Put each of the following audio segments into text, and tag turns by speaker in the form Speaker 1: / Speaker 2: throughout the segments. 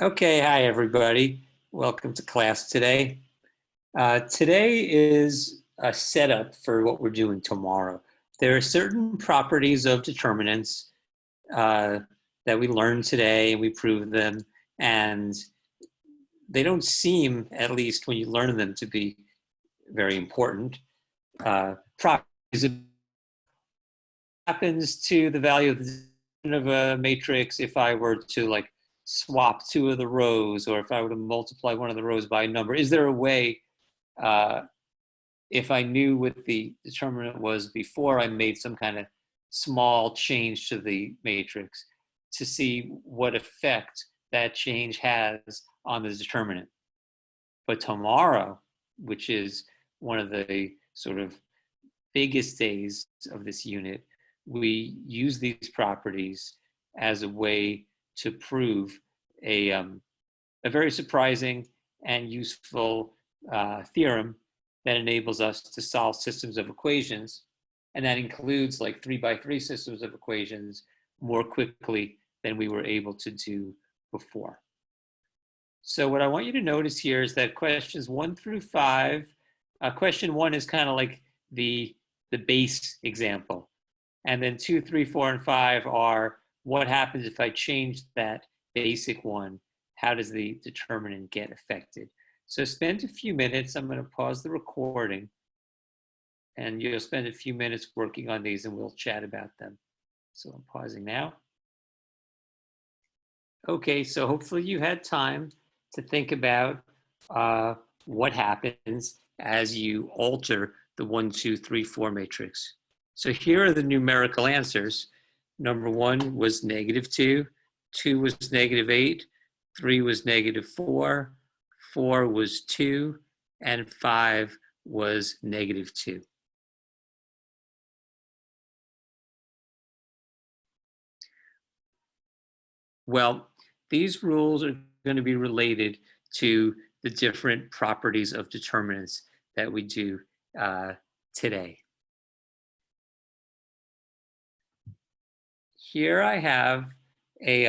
Speaker 1: Okay, hi everybody. Welcome to class today. Today is a setup for what we're doing tomorrow. There are certain properties of determinants uh, that we learned today and we proved them, and they don't seem, at least when you learn them, to be very important. Properties happens to the value of a matrix if I were to like swap two of the rows, or if I were to multiply one of the rows by a number. Is there a way, uh, if I knew what the determinant was before I made some kind of small change to the matrix, to see what effect that change has on the determinant? But tomorrow, which is one of the sort of biggest days of this unit, we use these properties as a way to prove a very surprising and useful theorem that enables us to solve systems of equations. And that includes like 3x3 systems of equations more quickly than we were able to do before. So what I want you to notice here is that questions 1 through 5, question 1 is kind of like the base example. And then 2, 3, 4, and 5 are what happens if I change that basic one? How does the determinant get affected? So spend a few minutes. I'm going to pause the recording, and you'll spend a few minutes working on these, and we'll chat about them. So I'm pausing now. Okay, so hopefully you had time to think about what happens as you alter the 1, 2, 3, 4 matrix. So here are the numerical answers. Number 1 was -2, 2 was -8, 3 was -4, 4 was 2, and 5 was -2. Well, these rules are going to be related to the different properties of determinants that we do today. Here I have a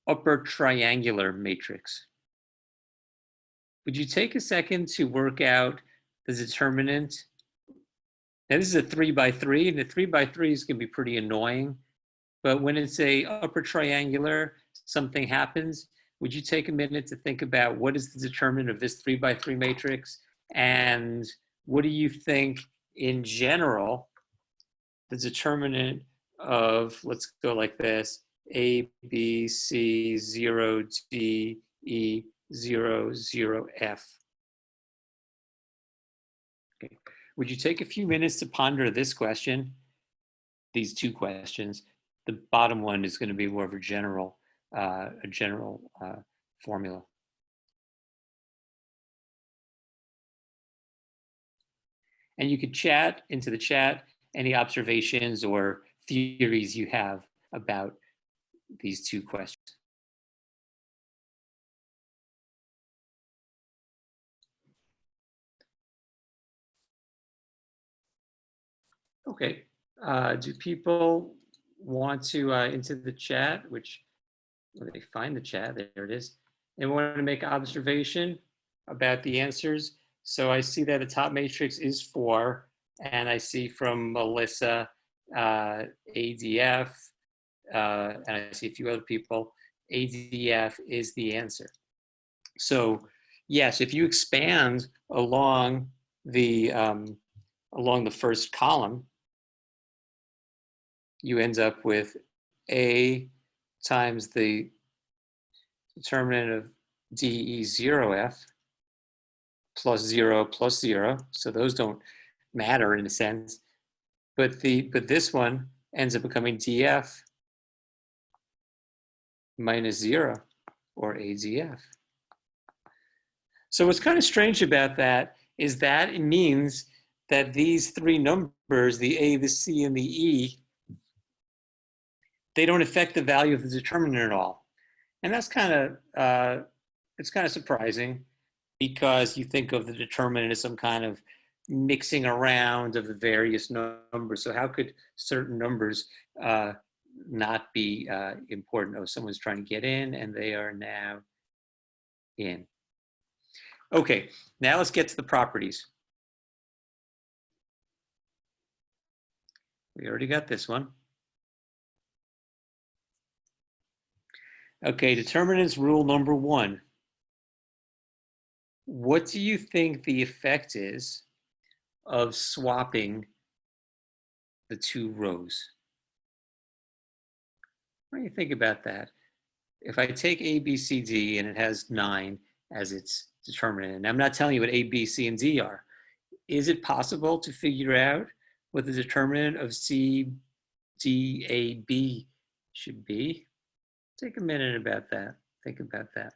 Speaker 1: upper triangular matrix. Would you take a second to work out the determinant? Now this is a 3x3, and the 3x3 is going to be pretty annoying. But when it's a upper triangular, something happens. Would you take a minute to think about what is the determinant of this 3x3 matrix? And what do you think in general, the determinant of, let's go like this, A, B, C, 0, D, E, 0, 0, F. Okay. Would you take a few minutes to ponder this question? These two questions. The bottom one is going to be more of a general formula. And you could chat into the chat any observations or theories you have about these two questions. Okay. Do people want to into the chat, which where they find the chat, there it is, and want to make observation about the answers? So I see that the top matrix is 4, and I see from Melissa ADF, and I see a few other people, ADF is the answer. So yes, if you expand along the first column, you end up with A times the determinant of DE0F plus 0 plus 0. So those don't matter in a sense. But this one ends up becoming DF minus 0, or ADF. So what's kind of strange about that is that it means that these three numbers, the A, the C, and the E, they don't affect the value of the determinant at all. And that's kind of, it's kind of surprising, because you think of the determinant as some kind of mixing around of the various numbers. So how could certain numbers not be important. Oh, someone's trying to get in and they are now in. Okay, now let's get to the properties. We already got this one. Okay, determinants rule number 1. What do you think the effect is of swapping the 2 rows? What do you think about that? If I take A, B, C, D, and it has 9 as its determinant, and I'm not telling you what A, B, C, and D are, is it possible to figure out what the determinant of C, D, A, B should be? Take a minute about that. Think about that.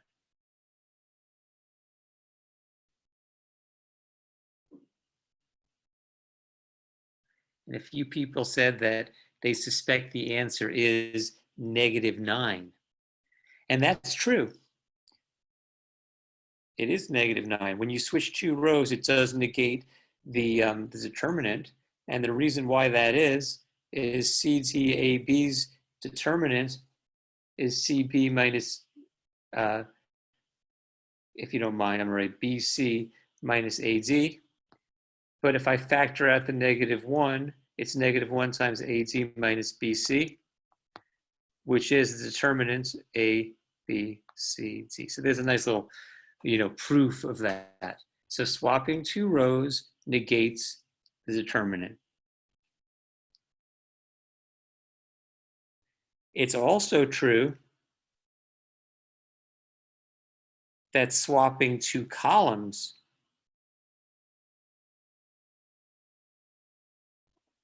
Speaker 1: And a few people said that they suspect the answer is -9. And that's true. It is -9. When you switch 2 rows, it does negate the determinant. And the reason why that is CDAB's determinant is CB minus, if you don't mind, I'm going to write BC minus AD. But if I factor out the -1, it's -1 times AD minus BC, which is the determinant A, B, C, D. So there's a nice little, proof of that. So swapping 2 rows negates the determinant. It's also true that swapping 2 columns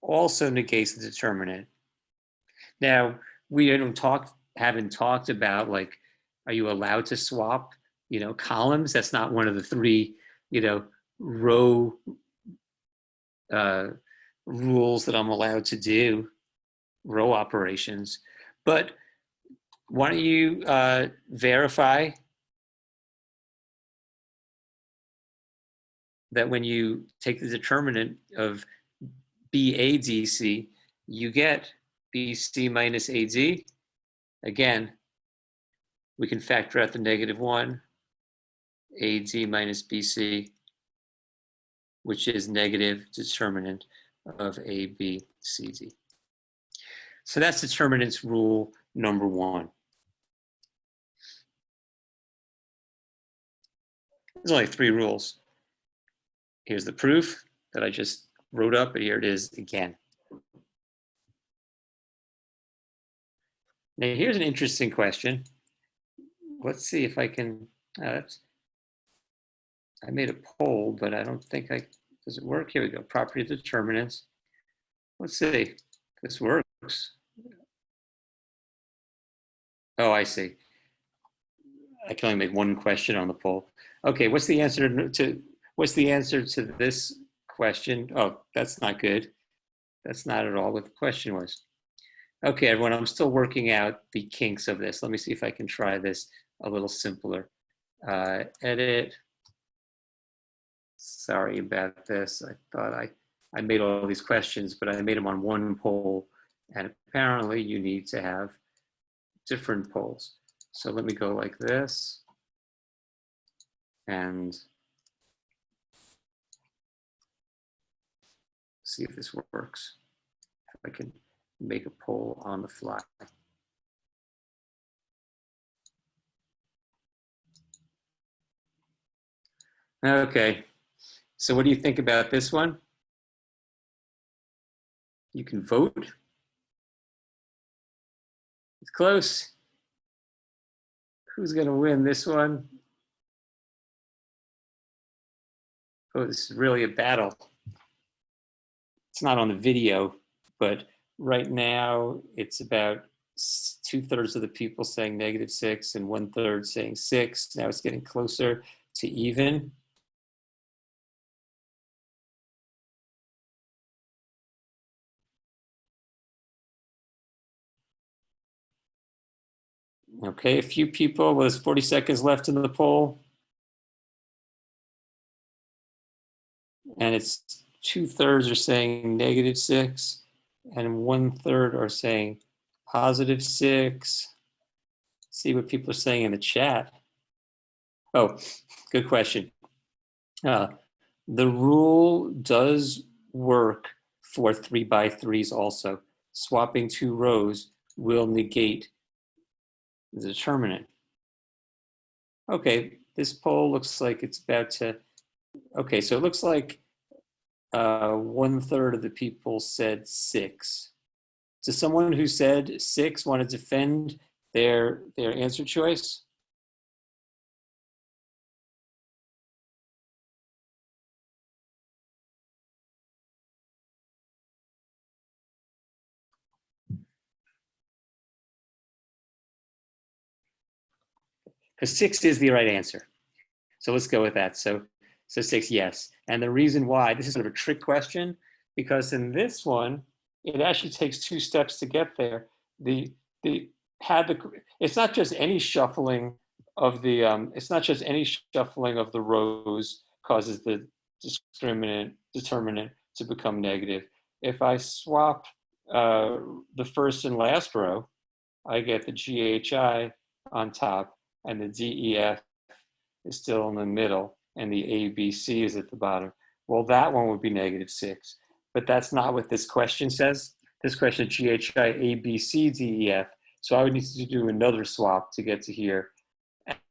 Speaker 1: also negates the determinant. Now, we haven't talked about, like, are you allowed to swap, columns? That's not one of the 3, row rules that I'm allowed to do, row operations. But why don't you verify that when you take the determinant of BADC, you get BC minus AD. Again, we can factor out the -1, AD minus BC, which is negative determinant of ABCD. So that's determinants rule number 1. There's only 3 rules. Here's the proof that I just wrote up, and here it is again. Now here's an interesting question. Let's see if I can, I made a poll, but I don't think does it work? Here we go, property of determinants. Let's see if this works. Oh, I see. I can only make one question on the poll. Okay, what's the answer to this question? Oh, that's not good. That's not at all what the question was. Okay, everyone, I'm still working out the kinks of this. Let me see if I can try this a little simpler. Edit. Sorry about this. I thought I made all these questions, but I made them on one poll, and apparently you need to have different polls. So let me go like this, and see if this works. If I can make a poll on the fly. Okay, so what do you think about this one? You can vote. It's close. Who's going to win this one? Oh, this is really a battle. It's not on the video, but right now it's about 2/3 of the people saying -6 and 1/3 saying 6. Now it's getting closer to even. Okay, a few people. Well, there's 40 seconds left in the poll. And it's 2/3 are saying -6 and 1/3 are saying +6. See what people are saying in the chat. Oh, good question. The rule does work for 3x3s also. Swapping 2 rows will negate the determinant. Okay, this poll looks like it's about to, okay, so it looks like 1/3 of the people said 6. Does someone who said 6 want to defend their answer choice? Because 6 is the right answer. So let's go with that. So 6, yes. And the reason why, this is sort of a trick question, because in this one, it actually takes 2 steps to get there. It's not just any shuffling of the rows causes the determinant to become negative. If I swap the first and last row, I get the GHI on top and the DEF is still in the middle and the ABC is at the bottom. Well, that one would be -6, but that's not what this question says. This question is GHI ABC DEF, so I would need to do another swap to get to here,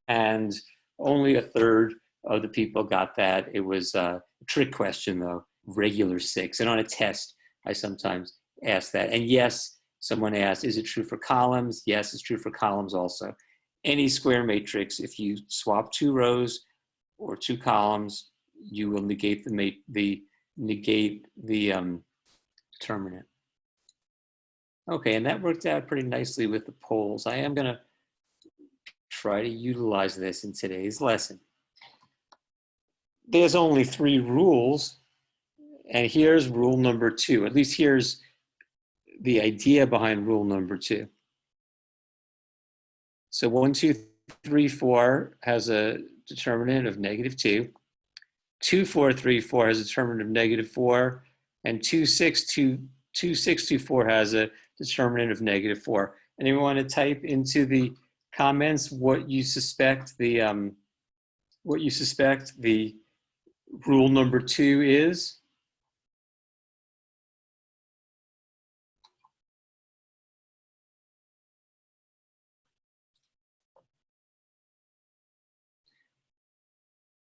Speaker 1: and only 1/3 of the people got that. It was a trick question though, regular 6, and on a test I sometimes ask that. And yes, someone asked, is it true for columns? Yes, it's true for columns also. Any square matrix, if you swap 2 rows or 2 columns, you will negate the determinant. Okay, and that worked out pretty nicely with the polls. I am going to try to utilize this in today's lesson. There's only 3 rules, and here's rule number 2. At least here's the idea behind rule number 2. So 1, 2, 3, 4 has a determinant of -2. 2, 4, 3, 4 has a determinant of -4, and 2, 6, 2, 2, 6, 2, 4 has a determinant of -4. Anyone want to type into the comments what you suspect the rule number 2 is?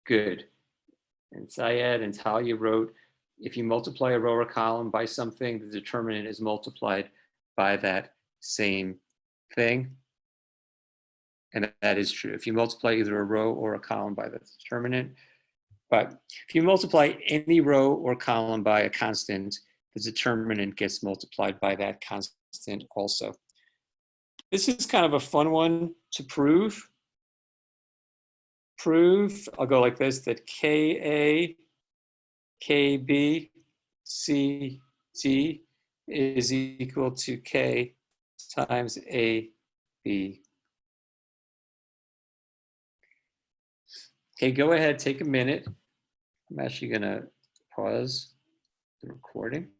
Speaker 1: Good. And Syed and Talia wrote, if you multiply a row or column by something, the determinant is multiplied by that same thing. And that is true. If you multiply either a row or a column by the determinant, but if you multiply any row or column by a constant, the determinant gets multiplied by that constant also. This is kind of a fun one to prove. I'll go like this, that KA, KB, CD is equal to K times AB. Okay, go ahead, take a minute. I'm actually gonna pause the recording.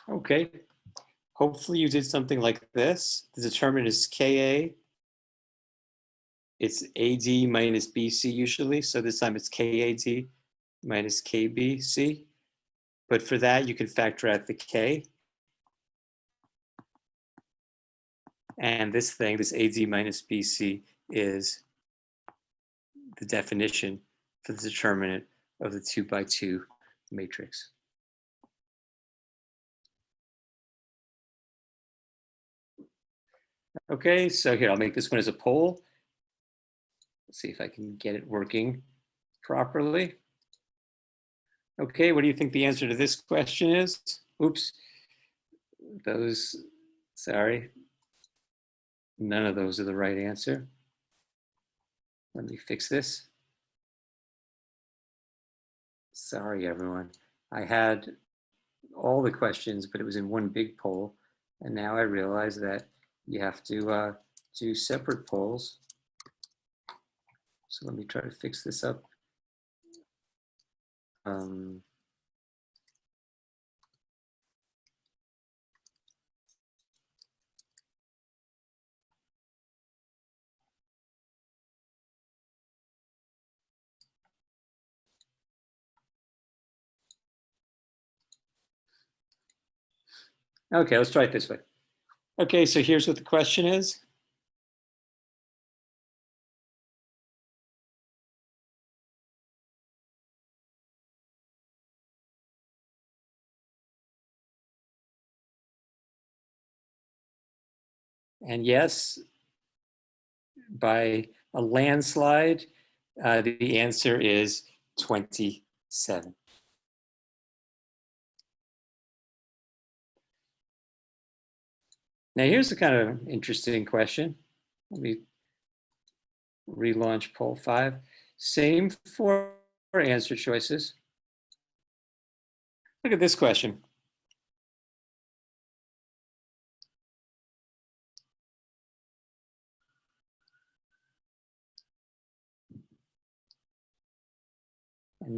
Speaker 1: Okay, hopefully you did something like this. The determinant is Ka. It's AD minus BC usually, so this time it's KAD minus KBC. But for that, you can factor out the K. And this thing, this AD minus BC, is the definition for the determinant of the 2x2 matrix. Okay, so here, I'll make this one as a poll. Let's see if I can get it working properly. Okay, what do you think the answer to this question is? Oops, sorry. None of those are the right answer. Let me fix this. Sorry, everyone. I had all the questions, but it was in one big poll, And now I realize that you have to do separate poles. So let me try to fix this up. Okay, let's try it this way. Okay, so here's what the question is. And yes, by a landslide, the answer is 27. Now here's a kind of interesting question. Let me relaunch poll 5. Same four answer choices. Look at this question. And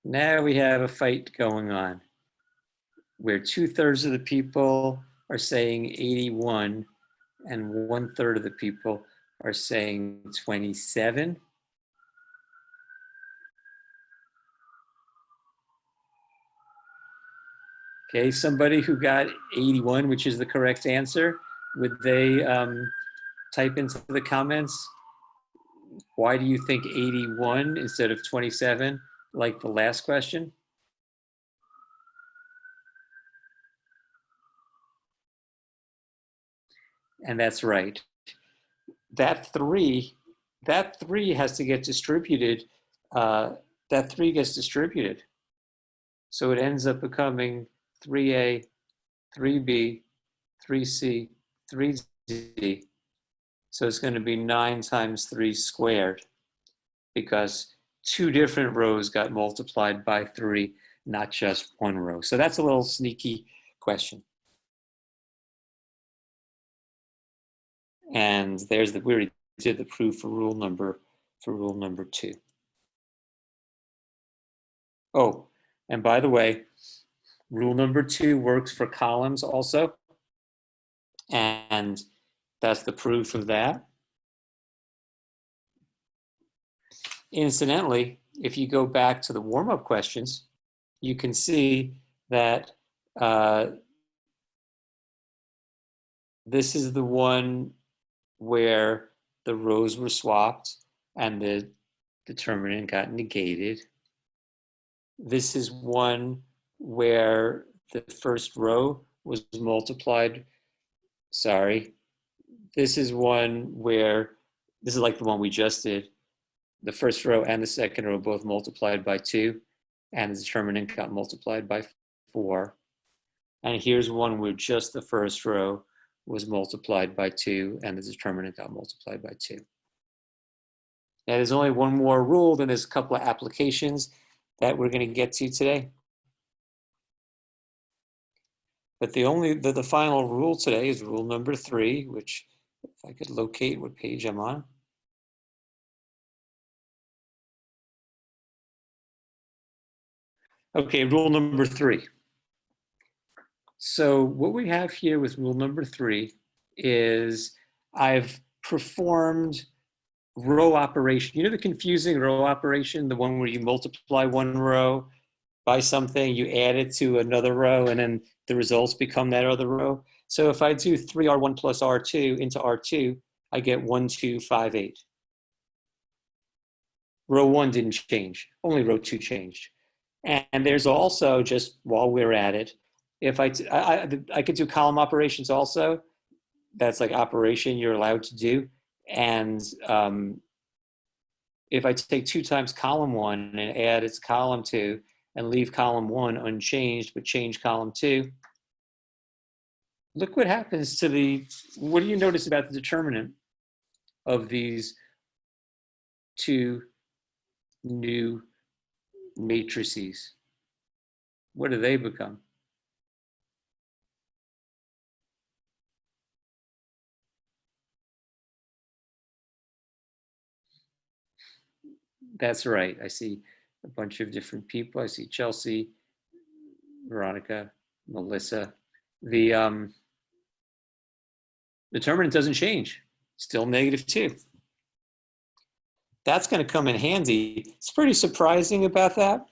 Speaker 1: now we have a fight going on where 2/3 of the people are saying 81 and 1/3 of the people are saying 27. Okay, somebody who got 81, which is the correct answer, would they type into the comments, why do you think 81 instead of 27, like the last question? And that's right. That three has to get distributed. That 3 gets distributed. So it ends up becoming 3A, 3B, 3C, 3D. So it's going to be 9 times 3 squared, because 2 different rows got multiplied by 3, not just 1 row. So that's a little sneaky question. And there's we already did the proof for rule number 2. Oh, and by the way, rule number 2 works for columns also. And that's the proof of that. Incidentally, if you go back to the warm-up questions, you can see that this is the one where the rows were swapped and the determinant got negated. This is one where the first row was multiplied. Sorry. This is one where, this is like the one we just did. The first row and the second row both multiplied by 2, and the determinant got multiplied by 4. And here's one where just the first row was multiplied by 2, and the determinant got multiplied by 2. Now, there's only one more rule, then there's a couple of applications that we're going to get to today. But the final rule today is rule number 3, which, if I could locate what page I'm on. Okay, rule number 3. So what we have here with rule number 3 is I've performed row operation. You know the confusing row operation, the one where you multiply one row by something, you add it to another row, and then the results become that other row. So if I do 3R1 plus R2 into R2, I get 1, 2, 5, 8. Row 1 didn't change, only row 2 changed. And there's also, just while we're at it, if I could do column operations also. That's like operation you're allowed to do. And if I take 2 times column 1 and add its column 2 and leave column 1 unchanged, but change column 2, look what happens to what do you notice about the determinant of these 2 new matrices? What do they become? That's right. I see a bunch of different people. I see Chelsea, Veronica, Melissa. The determinant doesn't change. Still -2. That's going to come in handy. It's pretty surprising about that,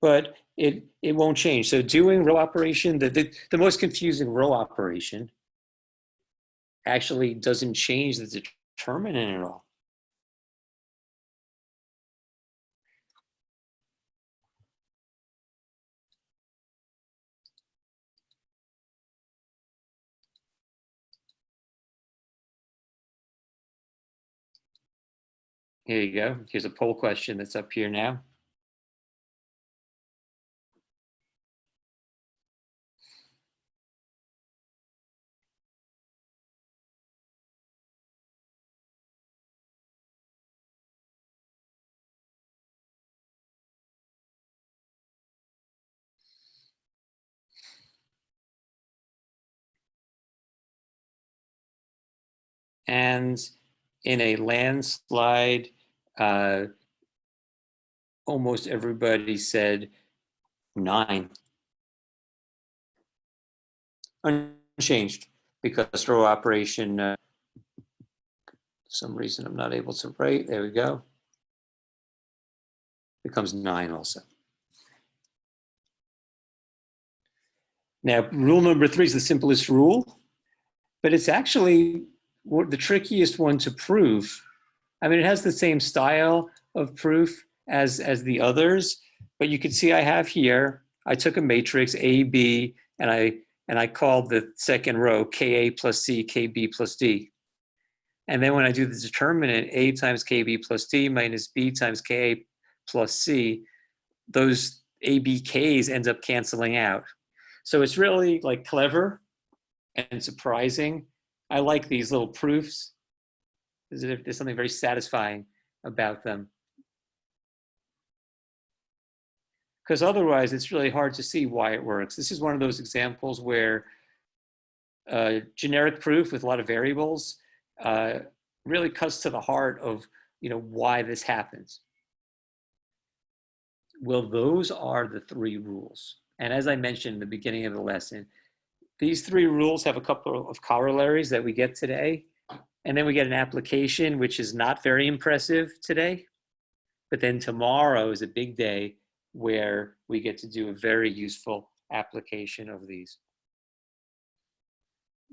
Speaker 1: but it won't change. So doing row operation, the most confusing row operation actually doesn't change the determinant at all. Here you go. Here's a poll question that's up here now. And in a landslide, almost everybody said 9. Unchanged, because row operation, for some reason I'm not able to write, there we go, becomes 9 also. Now, rule number 3 is the simplest rule, but it's actually the trickiest one to prove. I mean, it has the same style of proof as the others, but you can see I have here, I took a matrix A, B, and I called the second row Ka plus C, Kb plus D. And then when I do the determinant, A times Kb plus D minus B times Ka plus C, those ABKs end up canceling out. So it's really like clever and surprising. I like these little proofs. There's something very satisfying about them. Because otherwise it's really hard to see why it works. This is one of those examples where generic proof with a lot of variables really cuts to the heart of why this happens. Well, those are the 3 rules. And as I mentioned in the beginning of the lesson, these 3 rules have a couple of corollaries that we get today. And then we get an application, which is not very impressive today. But then tomorrow is a big day where we get to do a very useful application of these.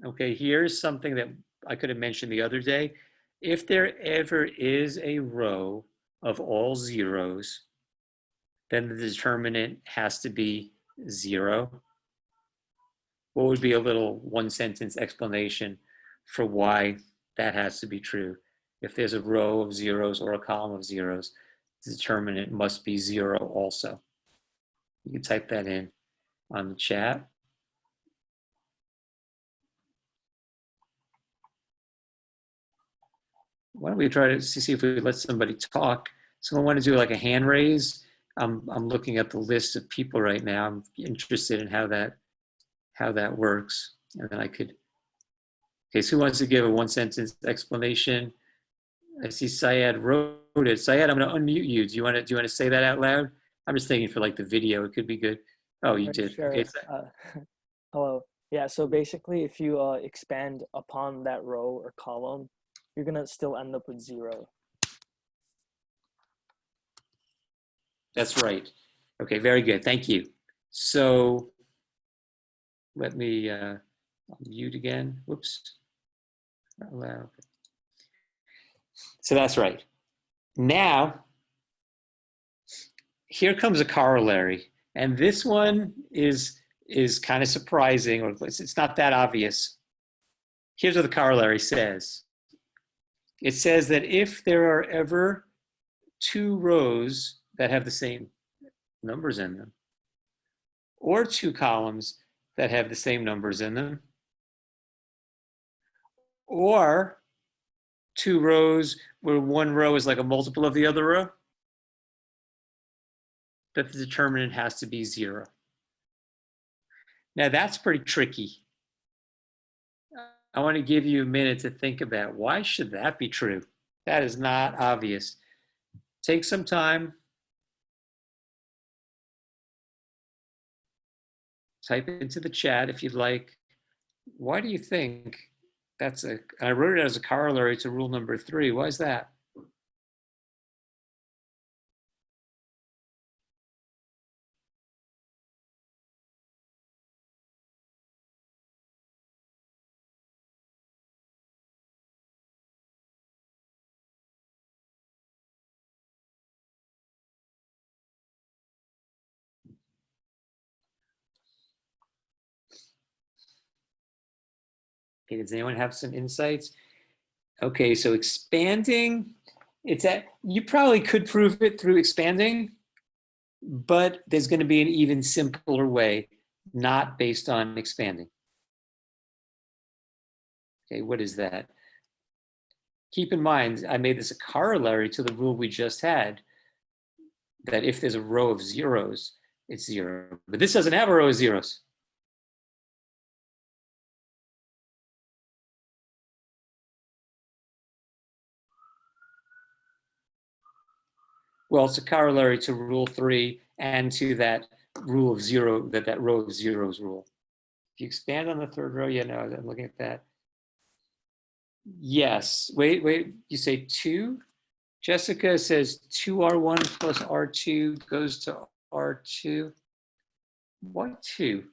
Speaker 1: Okay, here's something that I could have mentioned the other day. If there ever is a row of all zeros, then the determinant has to be 0. What would be a little 1-sentence explanation for why that has to be true? If there's a row of zeros or a column of zeros, the determinant must be 0 also. You can type that in on the chat. Why don't we try to see if we let somebody talk? Someone want to do like a hand raise? I'm looking at the list of people right now. I'm interested in how that works. And then I could, okay, so who wants to give a 1-sentence explanation? I see Syed wrote it. Syed, I'm going to unmute you. Do you want to say that out loud? I'm just thinking for like the video, it could be good. Oh, you did.
Speaker 2: Sure.
Speaker 1: Okay.
Speaker 2: Hello. Yeah, so basically if you expand upon that row or column, you're going to still end up with 0.
Speaker 1: That's right. Okay, very good. Thank you. So let me mute again. Whoops. Allow. So that's right. Now, here comes a corollary. And this one is kind of surprising, or it's not that obvious. Here's what the corollary says. It says that if there are ever 2 rows that have the same numbers in them, or 2 columns that have the same numbers in them, or 2 rows where one row is like a multiple of the other row, that the determinant has to be 0. Now that's pretty tricky. I want to give you a minute to think about why should that be true? That is not obvious. take some time. Type it into the chat if you'd like. Why do you think that's a, I wrote it as a corollary to rule number 3. Why is that? Okay, does anyone have some insights? Okay, so expanding, it's at, you probably could prove it through expanding, but there's going to be an even simpler way, not based on expanding. Okay, what is that? Keep in mind, I made this a corollary to the rule we just had, that if there's a row of zeros, it's 0. But this doesn't have a row of zeros. Well, it's a corollary to rule 3 and to that rule of 0, that row of zeros rule. If you expand on the third row, yeah, no, I'm looking at that. Yes, wait, you say 2? Jessica says 2R1 plus R2 goes to R2. What 2?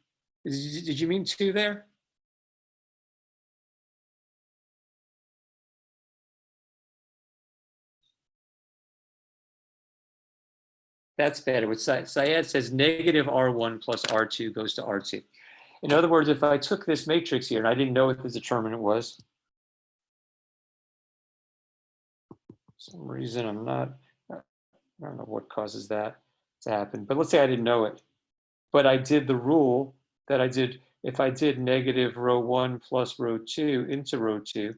Speaker 1: Did you mean 2 there? That's better. What Syed says, negative R1 plus R2 goes to R2. In other words, if I took this matrix here, and I didn't know what the determinant was, for some reason I'm not, I don't know what causes that to happen, but let's say I didn't know it. But I did the rule that I did, if I did negative row 1 plus row 2 into row 2,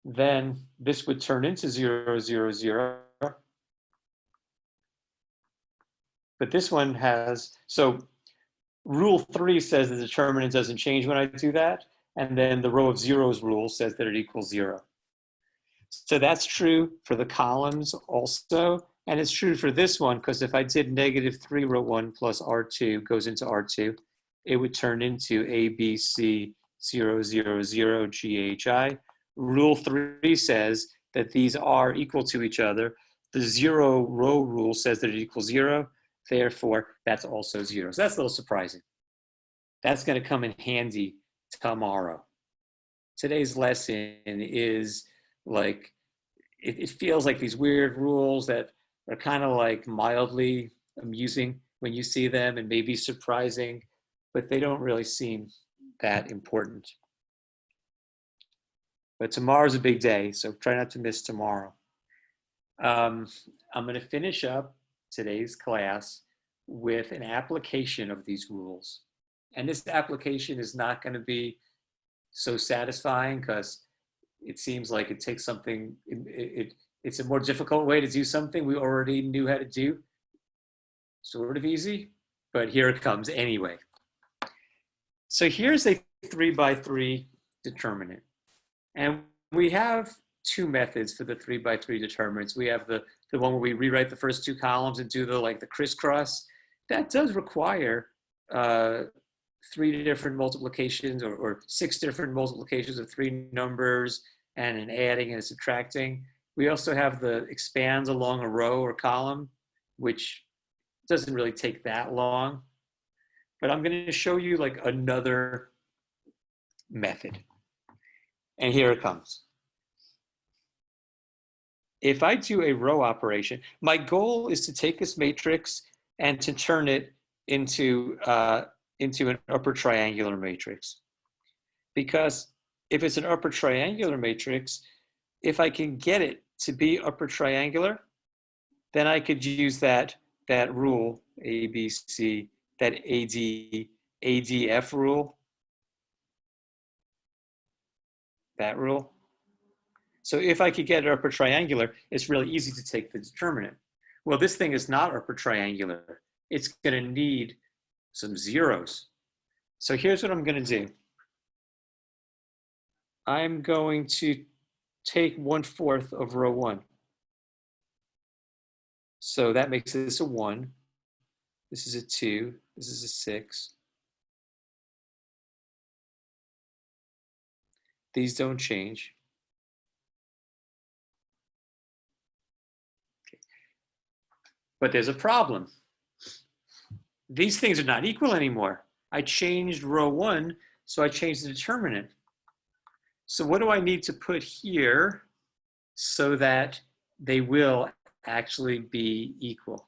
Speaker 1: then this would turn into 0, 0, 0. But this one has, so rule 3 says the determinant doesn't change when I do that. And then the row of zeros rule says that it equals 0. So that's true for the columns also. And it's true for this one, because if I did negative 3 row 1 plus R2 goes into R2, it would turn into ABC 0, 0, 0 GHI. Rule 3 says that these are equal to each other. The 0 row rule says that it equals 0. Therefore, that's also 0. So that's a little surprising. That's going to come in handy tomorrow. Today's lesson is like, it feels like these weird rules that are kind of like mildly amusing when you see them and maybe surprising, but they don't really seem that important. But tomorrow's a big day, so try not to miss tomorrow. I'm going to finish up today's class with an application of these rules. And this application is not going to be so satisfying because it seems like it takes something, it's a more difficult way to do something we already knew how to do. Sort of easy, but here it comes anyway. So here's a 3x3 determinant. And we have 2 methods for the 3x3 determinants. We have the one where we rewrite the first 2 columns and do the crisscross. That does require 3 different multiplications or 6 different multiplications of 3 numbers and an adding and a subtracting. We also have the expands along a row or column, which doesn't really take that long. But I'm going to show you like another method. And here it comes. If I do a row operation, my goal is to take this matrix and to turn it into an upper triangular matrix. Because if it's an upper triangular matrix, if I can get it to be upper triangular, then I could use that rule, ABC, that ADF rule, that rule. So if I could get it upper triangular, it's really easy to take the determinant. Well, this thing is not upper triangular. It's going to need some zeros. So here's what I'm going to do. I'm going to take 1/4 of row 1. So that makes this a 1. This is a 2. This is a 6. These don't change. Okay. But there's a problem. These things are not equal anymore. I changed row 1, so I changed the determinant. So what do I need to put here so that they will actually be equal?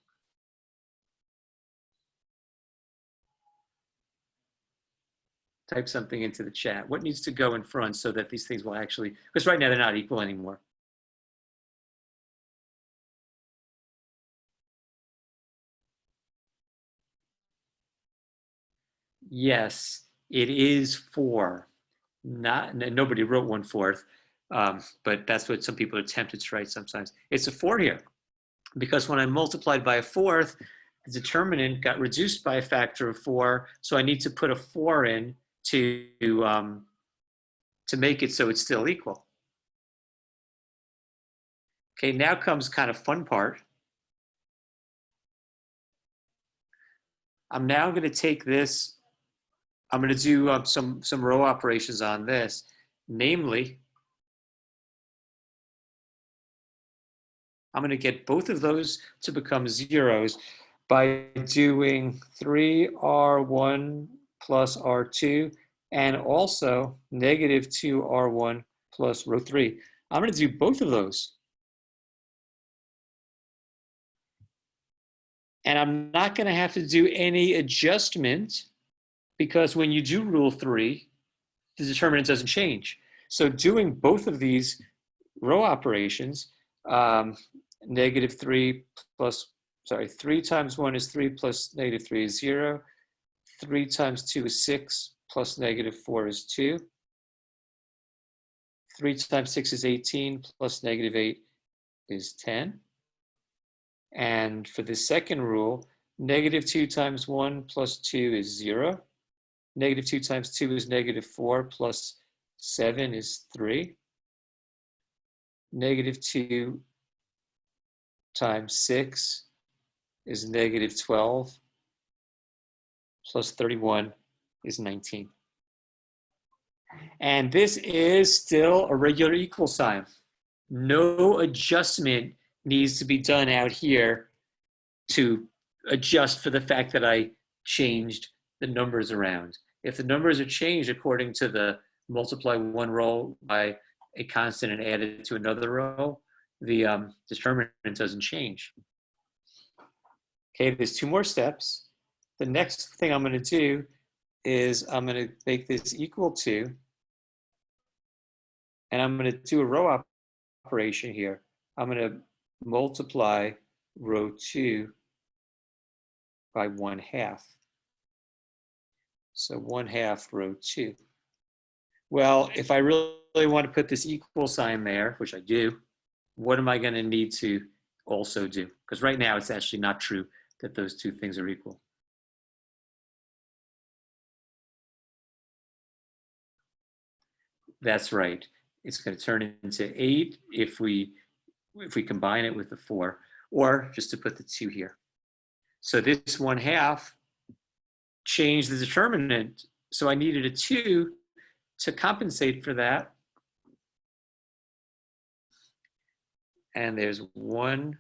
Speaker 1: Type something into the chat. What needs to go in front so that these things will actually, because right now they're not equal anymore. Yes, it is 4. Nobody wrote 1/4, but that's what some people are tempted to write sometimes. It's a 4 here, because when I multiplied by a 4th, the determinant got reduced by a factor of 4, so I need to put a 4 in to make it so it's still equal. Okay, now comes kind of fun part. I'm now going to take this, I'm going to do some row operations on this, namely, I'm going to get both of those to become zeros by doing 3R1 plus R2 and also negative 2R1 plus row 3. I'm going to do both of those. And I'm not going to have to do any adjustment because when you do rule 3, the determinant doesn't change. So doing both of these row operations, negative 3 plus, 3 times 1 is 3 plus negative 3 is 0. 3 times 2 is 6 plus negative 4 is 2. 3 times 6 is 18 plus negative 8 is 10. And for the second rule, negative 2 times 1 plus 2 is 0. Negative 2 times 2 is negative 4 plus 7 is 3. Negative 2 times 6 is negative 12 plus 31 is 19. And this is still a regular equal sign. No adjustment needs to be done out here to adjust for the fact that I changed the numbers around. If the numbers are changed according to the multiply one row by a constant and add it to another row, the determinant doesn't change. Okay, there's 2 more steps. The next thing I'm going to do is I'm going to make this equal to, and I'm going to do a row operation here. I'm going to multiply row 2 by 1/2. So 1/2 row 2. Well, if I really want to put this equal sign there, which I do, what am I going to need to also do? Because right now it's actually not true that those 2 things are equal. That's right. It's going to turn into 8 if we combine it with the 4, or just to put the 2 here. So this 1/2 changed the determinant. So I needed a 2 to compensate for that. And there's one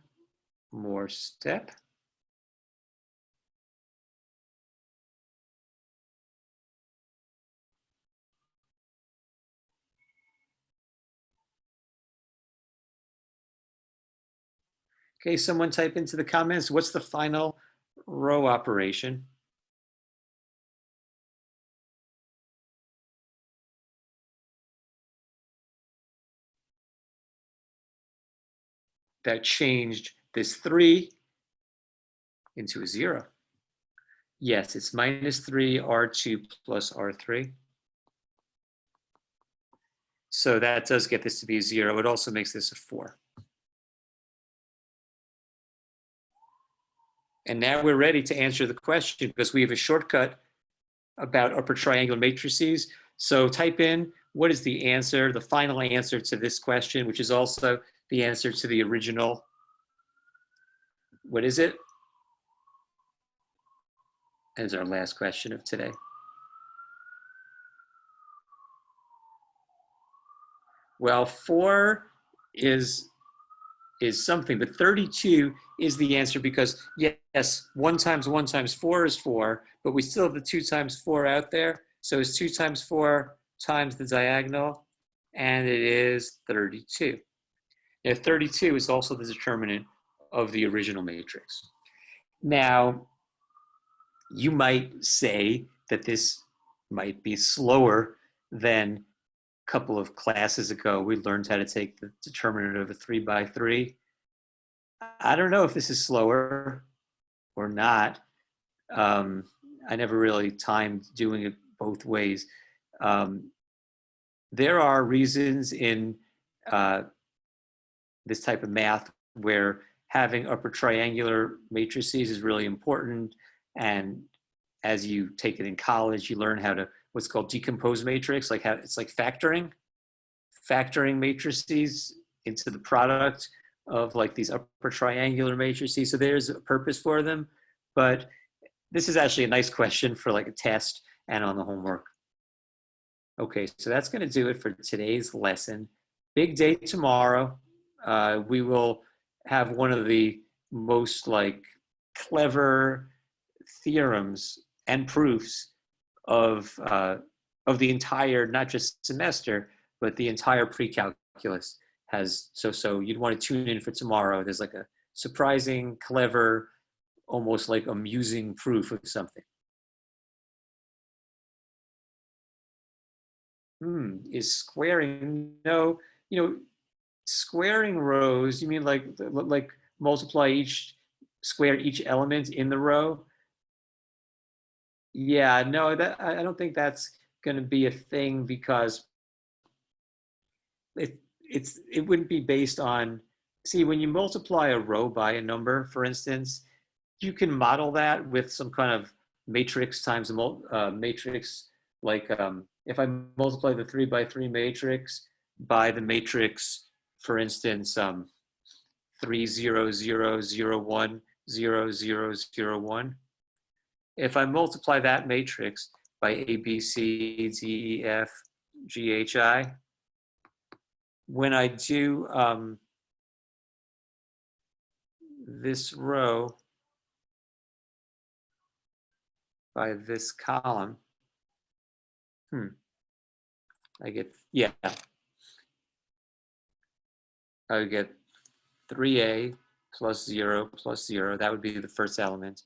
Speaker 1: more step. Okay, someone type into the comments, what's the final row operation? That changed this 3 into a 0. Yes, it's minus 3 R2 plus R3. So that does get this to be a 0. It also makes this a 4. And now we're ready to answer the question because we have a shortcut about upper triangular matrices. So type in, what is the answer, the final answer to this question, which is also the answer to the original What is it? Is our last question of today. Well, 4 is something, but 32 is the answer because yes, 1 times 1 times 4 is 4, but we still have the 2 times 4 out there. So it's 2 times 4 times the diagonal, and it is 32. Now, 32 is also the determinant of the original matrix. Now, you might say that this might be slower than a couple of classes ago. We learned how to take the determinant of a 3 by 3. I don't know if this is slower or not. I never really timed doing it both ways. There are reasons in this type of math where having upper triangular matrices is really important. And as you take it in college, you learn how to what's called decompose matrix, like how it's like factoring matrices into the product of like these upper triangular matrices. So there's a purpose for them, but this is actually a nice question for like a test and on the homework. Okay, so that's going to do it for today's lesson. Big day tomorrow. We will have one of the most like clever theorems and proofs of the entire, not just semester, but the entire pre-calculus has. So you'd want to tune in for tomorrow. There's like a surprising, clever, almost like amusing proof of something. Is squaring? No, squaring rows. You mean like multiply square each element in the row? Yeah, no, that I don't think that's going to be a thing because it wouldn't be based on. See, when you multiply a row by a number, for instance, you can model that with some kind of matrix times a matrix. Like if I multiply the 3 by 3 matrix by the matrix, for instance, 3 0 0 0 1 0 0 0 1. If I multiply that matrix by A, B, C, D, E, F, G, H, I, when I do this row by this column, I get, I would get 3A plus 0 plus 0. That would be the first element.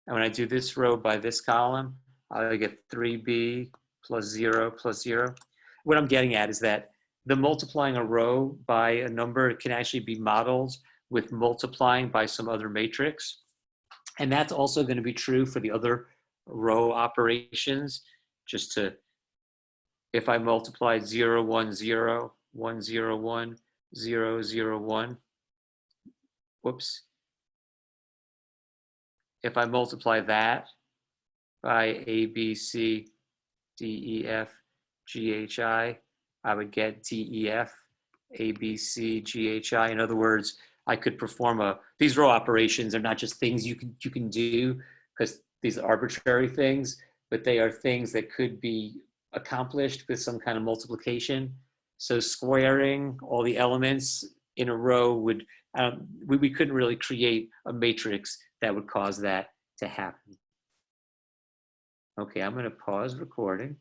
Speaker 1: And when I do this row by this column, I get 3B plus 0 plus 0. What I'm getting at is that the multiplying a row by a number can actually be modeled with multiplying by some other matrix. And that's also going to be true for the other row operations. If I multiply 0, 1, 0, 1, 0, 1, 0, 0, 1, whoops. If I multiply that by A, B, C, D, E, F, G, H, I would get D, E, F, A, B, C, G, H, I. In other words, I could perform these row operations are not just things you can do because these are arbitrary things, but they are things that could be accomplished with some kind of multiplication. So squaring all the elements in a row would, we couldn't really create a matrix that would cause that to happen. Okay, I'm going to pause recording.